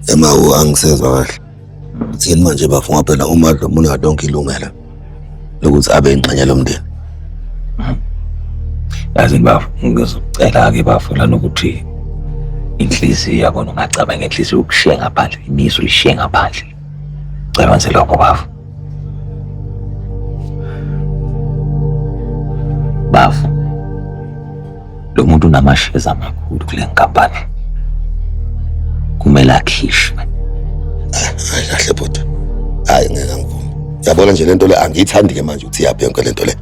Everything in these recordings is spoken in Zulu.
Emawu angisezwa kahle. Thini manje bafunga phela uMadlo umuntu lonke ilungelo lokuthi abe ingxenye lomndeni. Yazi bafu ngizocela ke bafu lana ukuthi inhliziyo yabona ungacabanga inhliziyo ukushiya ngaphandle imiso lishiye ngaphandle. Cela nje lokho bafu. Bafu. Lo muntu unamashares amakhulu kule nkampani. Kumele akhishwe. Hayi kahle bhuti. Hayi ngeke ngivumi. Yabona nje lento le angiyithandi ke manje uthi yaphi yonke lento le.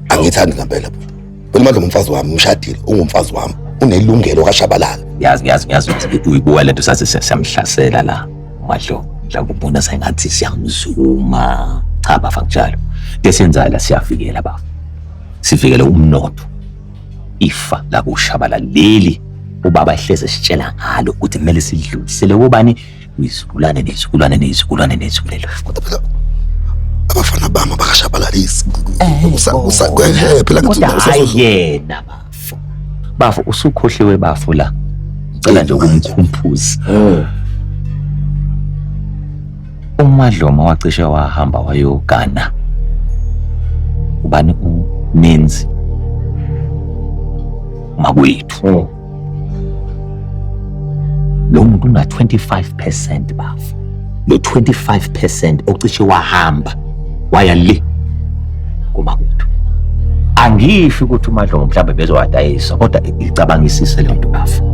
Angiyithandi ngempela bhuti. Wena manje umfazi wami umshadile, ungumfazi wami. Unelungelo kaShabalala. Yazi ukuthi uyibuka lento sathi siyamhlasela la. Madlo, ngiyakubona sengathi siyamzuma. Cha bafa njalo. Desenza la siyafikela bafa. Sifikele umnotho. Ifa la kuShabalala leli ubaba ehleze sitshela ngalo ukuthi kumele sidlulisele kubani izikulane nezikulelo. Kodwa phela abafana bami bakaShabalalisi. Phela Yena bafu usukhohliwe bafu la. Ngicela nje ukumkhumbuza. uMadlomo wacishe wahamba wayogana ubani uNenzi makwethu lo muntu una 25% bafu lo 25% ocishe wahamba waya le kumakwethu angisho ukuthi uMadlomo mhlawumbe bezowadayisa kodwa icabangisise lento bafu